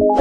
জয়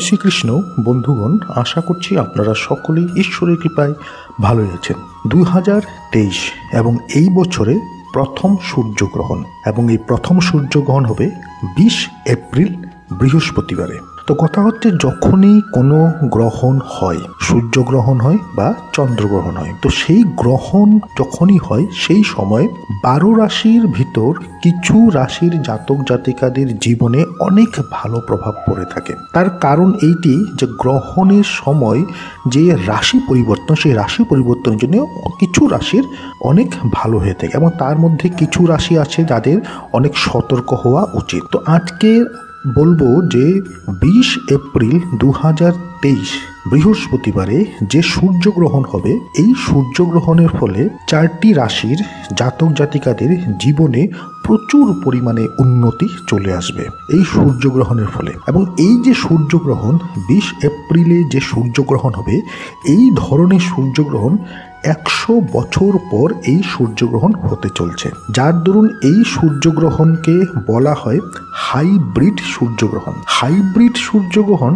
শ্রীকৃষ্ণ বন্ধুগণ, আশা করছি আপনারা সকলেই ঈশ্বরের কৃপায় ভালোই আছেন। 2023 এবং এই বছরে প্রথম সূর্যগ্রহণ, এবং এই প্রথম সূর্যগ্রহণ হবে 20 এপ্রিল বৃহস্পতিবারে। তো কথা হচ্ছে, যখনই কোনো গ্রহণ হয়, সূর্যগ্রহণ হয় বা চন্দ্রগ্রহণ হয়, তো সেই গ্রহণ যখনই হয় সেই সময় 12 রাশির ভিতর কিছু রাশির জাতক জাতিকাদের জীবনে অনেক ভালো প্রভাব পড়ে থাকে। তার কারণ এইটি যে গ্রহণের সময় যে রাশি পরিবর্তন, সেই রাশি পরিবর্তনের জন্য কিছু রাশির অনেক ভালো হয়ে থাকে, এবং তার মধ্যে কিছু রাশি আছে যাদের অনেক সতর্ক হওয়া উচিত। তো আজকে বলবো যে 20 এপ্রিল 2023 বৃহস্পতিবারে যে সূর্যগ্রহণ হবে, এই সূর্যগ্রহণের ফলে 4টি রাশির জাতক জাতিকাদের জীবনে প্রচুর পরিমাণে উন্নতি চলে আসবে এই সূর্যগ্রহণের ফলে। এবং এই যে সূর্যগ্রহণ 20 এপ্রিলে যে সূর্যগ্রহণ হবে, এই ধরনের সূর্যগ্রহণ 100 বছর পর এই সূর্যগ্রহণ হতে চলছে, যার দরুন এই সূর্যগ্রহণকে বলা হয় হাইব্রিড সূর্যগ্রহণ। হাইব্রিড সূর্যগ্রহণ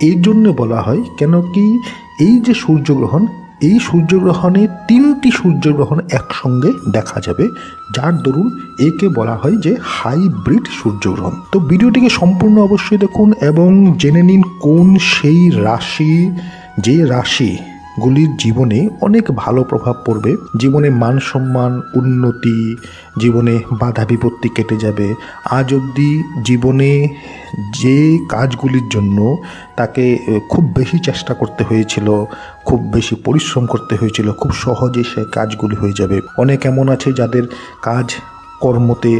এই জন্য বলা হয় কেন কি এই যে সূর্যগ্রহণ, এই সূর্যগ্রহণে 3টি সূর্যগ্রহণ একসঙ্গে দেখা যাবে, যার দরুন একে বলা হয় যে হাইব্রিড সূর্যগ্রহণ। তো ভিডিওটিকে সম্পূর্ণ অবশ্যই দেখুন এবং জেনে নিন কোন সেই রাশি, যে রাশিগুলির জীবনে অনেক ভালো প্রভাব পড়বে, জীবনে মান সম্মান, উন্নতি, জীবনে বাধা বিপত্তি কেটে যাবে। আজ অবধি জীবনে যে কাজগুলির জন্য তাকে খুব বেশি চেষ্টা করতে হয়েছিল, খুব বেশি পরিশ্রম করতে হয়েছিল, খুব সহজে সে কাজগুলি হয়ে যাবে। অনেক এমন আছে যাদের কাজ কর্মতে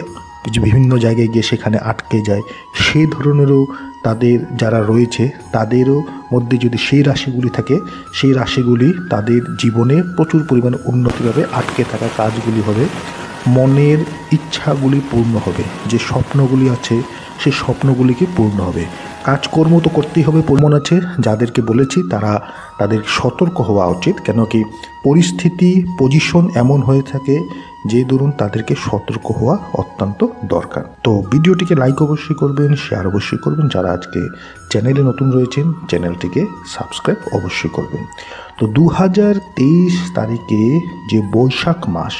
বিভিন্ন জায়গায় গিয়ে সেখানে আটকে যায়, সেই ধরনেরও তাদের যারা রয়েছে তাদেরও মধ্যে যদি সেই রাশিগুলি থাকে, সেই রাশিগুলি তাদের জীবনে প্রচুর পরিমাণে উন্নতি হবে, আটকে থাকা কাজগুলি হবে, মনের ইচ্ছাগুলি পূর্ণ হবে, যে স্বপ্নগুলি আছে সেই স্বপ্নগুলিকে পূর্ণ হবে। কাজকর্ম তো করতেই হবে, প্রমাণ আছে যাদেরকে বলেছি তারা তাদের সতর্ক হওয়া উচিত, কেন কি পরিস্থিতি পজিশন এমন হয়ে থাকে যে দরুন তাদেরকে সতর্ক হওয়া অত্যন্ত দরকার। তো ভিডিওটিকে লাইক অবশ্যই করবেন, শেয়ার অবশ্যই করবেন। যারা আজকে চ্যানেলে নতুন রয়েছেন চ্যানেলটিকে সাবস্ক্রাইব অবশ্যই করবেন। তো 2023 তারিখে যে বৈশাখ মাস,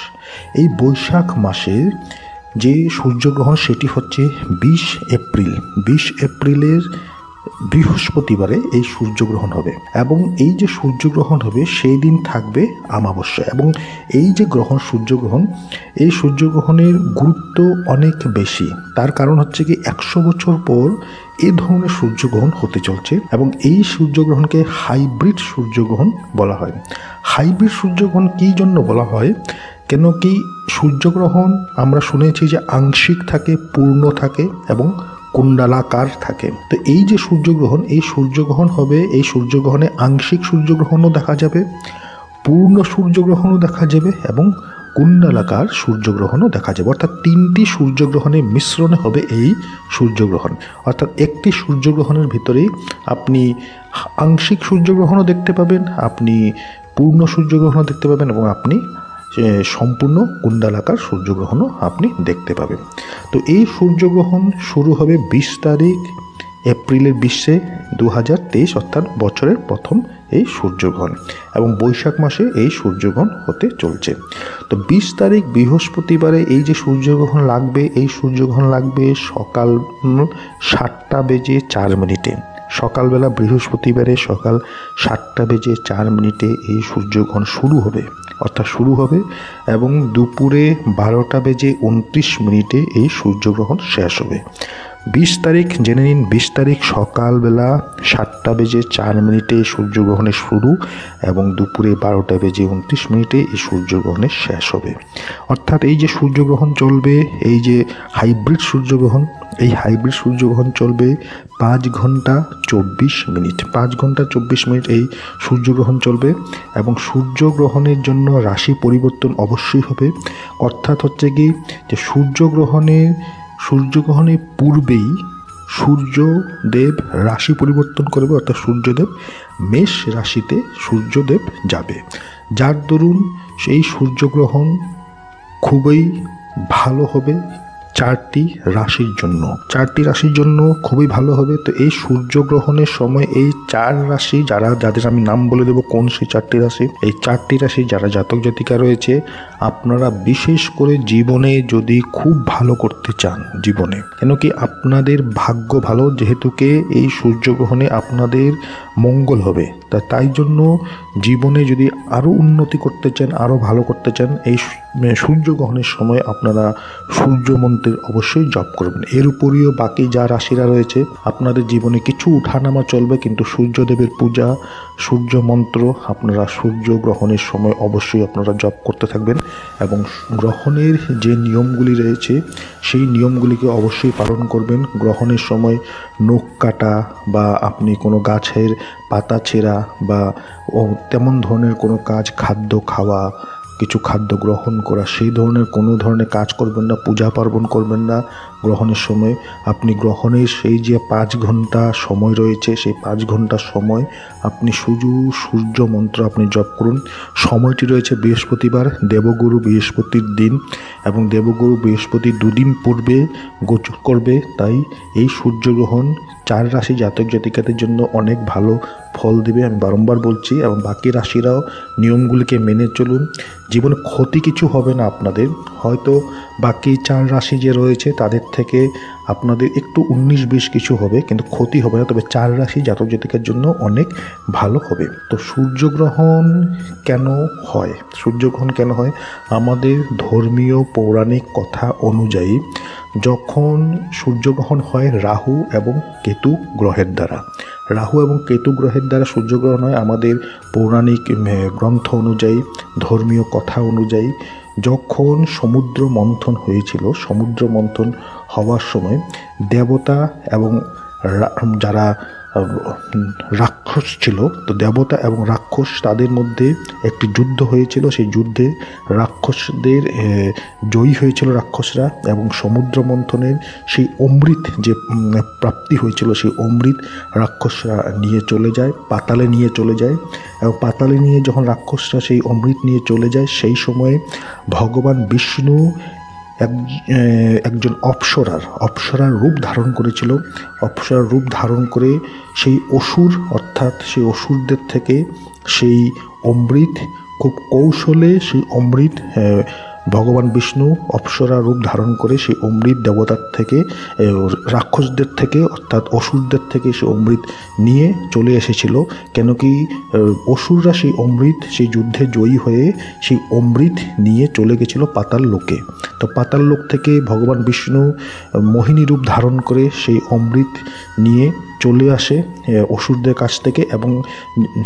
এই বৈশাখ মাসে যে সূর্যগ্রহণ সেটি হচ্ছে 20 এপ্রিল। 20 এপ্রিলের বৃহস্পতিবারে এই সূর্যগ্রহণ হবে, এবং এই যে সূর্যগ্রহণ হবে সেই দিন থাকবে অমাবস্যা। এবং এই যে গ্রহণ, সূর্যগ্রহণ, এই সূর্যগ্রহণের গুরুত্ব অনেক বেশি। তার কারণ হচ্ছে কি 100 বছর পর এই ধরনের সূর্যগ্রহণ হতে চলছে, এবং এই সূর্যগ্রহণকে হাইব্রিড সূর্যগ্রহণ বলা হয়। হাইব্রিড সূর্যগ্রহণ কী জন্য বলা হয়, কেন কি সূর্যগ্রহণ আমরা শুনেছি যে আংশিক থাকে, পূর্ণ থাকে এবং কুণ্ডালাকার থাকে। তো এই যে সূর্যগ্রহণ, এই সূর্যগ্রহণ হবে, এই সূর্যগ্রহণে আংশিক সূর্যগ্রহণও দেখা যাবে, পূর্ণ সূর্যগ্রহণও দেখা যাবে এবং কুণ্ডালাকার সূর্যগ্রহণও দেখা যাবে। অর্থাৎ 3টি সূর্যগ্রহণের মিশ্রণে হবে এই সূর্যগ্রহণ। অর্থাৎ একটি সূর্যগ্রহণের ভিতরেই আপনি আংশিক সূর্যগ্রহণও দেখতে পাবেন, আপনি পূর্ণ সূর্যগ্রহণও দেখতে পাবেন, এবং আপনি সম্পূর্ণ কুণ্ডালাকার সূর্যগ্রহণও আপনি দেখতে পাবেন। তো এই সূর্যগ্রহণ শুরু হবে 20 তারিখ এপ্রিলের 20-এ 2023, অর্থাৎ বছরের প্রথম এই সূর্যগ্রহণ, এবং বৈশাখ মাসে এই সূর্যগ্রহণ হতে চলছে। তো 20 তারিখ বৃহস্পতিবারে এই যে সূর্যগ্রহণ লাগবে, এই সূর্যগ্রহণ লাগবে সকাল 7টা বেজে 4 মিনিটে। সকালবেলা বৃহস্পতিবারে সকাল 7টা বেজে 4 মিনিটে এই সূর্যগ্রহণ শুরু হবে, অর্থাৎ শুরু হবে, এবং দুপুরে 12টা বেজে 29 মিনিটে এই সূর্যগ্রহণ শেষ হবে। 20 তারিখ জেনে নিন, 20 তারিখ সকালবেলা 7টা বেজে 4 মিনিটে সূর্যগ্রহণের শুরু, এবং দুপুরে 12টা বেজে 29 মিনিটে এই সূর্যগ্রহণের শেষ হবে। অর্থাৎ এই যে সূর্যগ্রহণ চলবে, এই যে হাইব্রিড সূর্যগ্রহণ, এই হাইব্রিড সূর্যগ্রহণ চলবে 5 ঘন্টা 24 মিনিট। 5 ঘন্টা 24 মিনিট এই সূর্যগ্রহণ চলবে, এবং সূর্যগ্রহণের জন্য রাশি পরিবর্তন অবশ্যই হবে। অর্থাৎ হচ্ছে কি যে সূর্যগ্রহণের পূর্বেই সূর্যদেব রাশি পরিবর্তন করবে, অর্থাৎ সূর্যদেব মেষ রাশিতে সূর্যদেব যাবে, যার দরুন সেই সূর্যগ্রহণ খুবই ভালো হবে চারটি রাশির জন্য। চারটি রাশির জন্য খুবই ভালো হবে। তো এই সূর্যগ্রহণের সময় এই চার রাশি যাদের আমি নাম বলে দেবো কোন সেই চারটি রাশি, এই চারটি রাশি যারা জাতক জাতিকা রয়েছে, আপনারা বিশেষ করে জীবনে যদি খুব ভালো করতে চান জীবনে, কেন কি আপনাদের ভাগ্য ভালো, যেহেতুকে এই সূর্যগ্রহণে আপনাদের মঙ্গল হবে, তাই জন্য জীবনে যদি আরও উন্নতি করতে চান, আরও ভালো করতে চান, এই সূর্যগ্রহণের সময় আপনারা সূর্য মন্ত্রের অবশ্যই জপ করবেন। এর উপরিও বাকি যা রাশিরা রয়েছে আপনাদের জীবনে কিছু উঠানামা চলবে, কিন্তু সূর্যদেবের পূজা, সূর্য মন্ত্র আপনারা সূর্যগ্রহণের সময় অবশ্যই আপনারা জপ করতে থাকবেন। এবং গ্রহণের যে নিয়মগুলি রয়েছে সেই নিয়মগুলিকে অবশ্যই পালন করবেন। গ্রহণের সময় নখ কাটা বা আপনি কোনো গাছের পাতা ছেঁড়া বা তেমন ধরনের কোনো কাজ, খাদ্য খাওয়া, কিছু খাদ্য গ্রহণ করা, সেই ধরনের কোনো ধরনের কাজ করবেন না, পূজা পার্বণ করবেন না গ্রহণের সময়। আপনি গ্রহণের সেই যে 5 ঘন্টা সময় রয়েছে, সেই 5 ঘন্টা সময় আপনি শুধু সূর্য মন্ত্র আপনি জপ করুন। সময়টি রয়েছে বৃহস্পতিবার, দেবগুরু বৃহস্পতির দিন, এবং দেবগুরু বৃহস্পতি 2 দিন পূর্বে গোচর করবে। তাই এই সূর্যগ্রহণ 4 রাশি জাতক জাতিকাদের জন্য অনেক ভালো ফল দেবে, আমি বারংবার বলছি। এবং বাকি রাশিরাও নিয়মগুলিকে মেনে চলুন, জীবনে ক্ষতি কিছু হবে না আপনাদের। হয়তো বাকি 4 রাশি যে রয়েছে তাদের থেকে আপনাদের একটু 19-20 কিছু হবে, কিন্তু ক্ষতি হবে না। তবে 4 রাশি জাতক জাতিকার জন্য অনেক ভালো হবে। তো সূর্যগ্রহণ কেন হয়? সূর্যগ্রহণ কেন হয়? আমাদের ধর্মীয় পৌরাণিক কথা অনুযায়ী যখন সূর্যগ্রহণ হয় রাহু এবং কেতু গ্রহের দ্বারা, রাহু এবং কেতু গ্রহের দ্বারা সূর্যগ্রহণ হয়। আমাদের পৌরাণিক গ্রন্থ অনুযায়ী, ধর্মীয় কথা অনুযায়ী, যখন সমুদ্র মন্থন হয়েছিল, সমুদ্র মন্থন হওয়ার সময় দেবতা এবং যারা রাক্ষস ছিল, তো দেবতা এবং রাক্ষস তাদের মধ্যে একটি যুদ্ধ হয়েছিল। সেই যুদ্ধে রাক্ষসদের জয়ী হয়েছিল রাক্ষসরা, এবং সমুদ্র মন্থনের সেই অমৃত যে প্রাপ্তি হয়েছিল, সেই অমৃত রাক্ষসরা নিয়ে চলে যায়, পাতালে নিয়ে চলে যায়। এবং পাতালে নিয়ে যখন রাক্ষসরা সেই অমৃত নিয়ে চলে যায়, সেই সময়ে ভগবান বিষ্ণু একজন অপ্সরার রূপ ধারণ করেছিল। অপ্সরার রূপ ধারণ করে সেই অসুর, অর্থাৎ সেই অসুরদের থেকে সেই অমৃত খুব কৌশলে, সেই অমৃত ভগবান বিষ্ণু অপ্সরা রূপ ধারণ করে সেই অমৃত দেবতার থেকে, রাক্ষসদের থেকে অর্থাৎ অসুরদের থেকে সেই অমৃত নিয়ে চলে এসেছিল। কেন কি অসুররা সেই অমৃত, সেই যুদ্ধে জয়ী হয়ে সেই অমৃত নিয়ে চলে গেছিল পাতাল লোকে। তো পাতাল লোক থেকে ভগবান বিষ্ণু মোহিনী রূপ ধারণ করে সেই অমৃত নিয়ে চলে আসে অসুরদের কাছ থেকে, এবং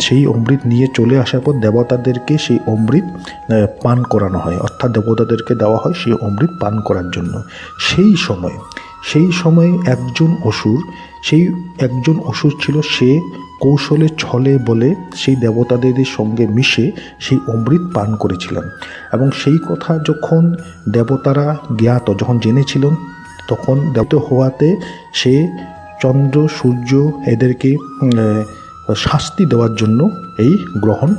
সেই অমৃত নিয়ে চলে আসার পর দেবতাদেরকে সেই অমৃত পান করানো হয়, অর্থাৎ দেবতাদেরকে দেওয়া হয় সেই অমৃত পান করার জন্য। সেই সময় একজন অসুর ছিল, সে কৌশলে ছলে বলে সেই দেবতাদের সঙ্গে মিশে সেই অমৃত পান করেছিলেন। এবং সেই কথা যখন দেবতারা যখন জেনেছিলেন, তখন দেবতা হওয়াতে সে চন্দ্র সূর্য এদেরকে শাস্তি দেওয়ার জন্য এই গ্রহণ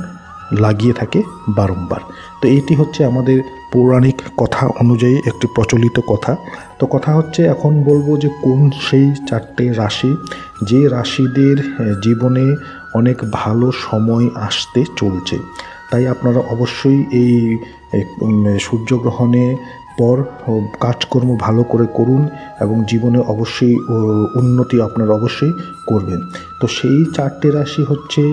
লাগিয়ে থাকে বারংবার। তো এটি হচ্ছে আমাদের পৌরাণিক কথা অনুযায়ী একটি প্রচলিত কথা। তো কথা হচ্ছে, এখন বলবো যে কোন সেই 4টে রাশি, যে রাশিদের জীবনে অনেক ভালো সময় আসতে চলছে। তাই আপনারা অবশ্যই এই সূর্যগ্রহণে পর কাজকর্ম ভালো করে করুন, এবং জীবনে অবশ্যই উন্নতি আপনারা অবশ্যই করবেন। তো সেই 4টে রাশি হচ্ছে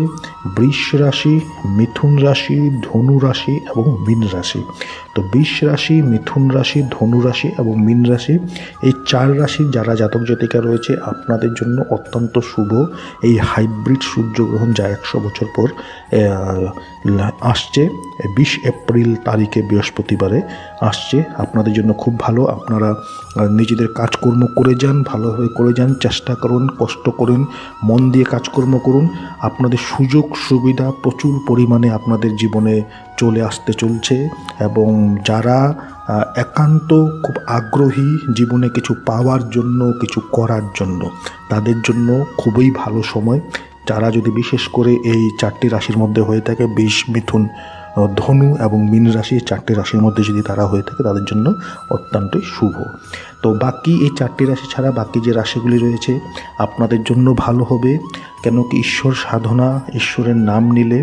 বৃষ রাশি, মিথুন রাশি, ধনু রাশি এবং মীন রাশি। তো বৃষ রাশি, মিথুন রাশি, ধনু রাশি এবং মীন রাশি, এই 4 রাশির যারা জাতক জাতিকা রয়েছে আপনাদের জন্য অত্যন্ত শুভ এই হাইব্রিড সূর্যগ্রহণ, যা 100 বছর পর আসছে 20 এপ্রিল তারিখে বৃহস্পতিবারে আসছে। আপনাদের জন্য খুব ভালো। আপনারা নিজেদের কাজকর্ম করে যান, ভালোভাবে করে যান, চেষ্টা করুন, কষ্ট করুন, মন দিয়ে কাজকর্ম করুন। আপনাদের সুযোগ সুবিধা প্রচুর পরিমাণে আপনাদের জীবনে চলে আসতে চলছে, এবং যারা একান্ত খুব আগ্রহী জীবনে কিছু পাওয়ার জন্য, কিছু করার জন্য, তাদের জন্য খুবই ভালো সময়। যারা যদি বিশেষ করে এই 4টি রাশির মধ্যে হয়ে থাকে, বৃষ, মিথুন, ধনু এবং মীন রাশি, এই 4টি রাশির মধ্যে যদি তারা হয়ে থাকে তাদের জন্য অত্যন্তই শুভ। তো বাকি এই 4টি রাশি ছাড়া বাকি যে রাশিগুলি রয়েছে আপনাদের জন্য ভালো হবে, কেন কি ঈশ্বর সাধনা, ঈশ্বরের নাম নিলে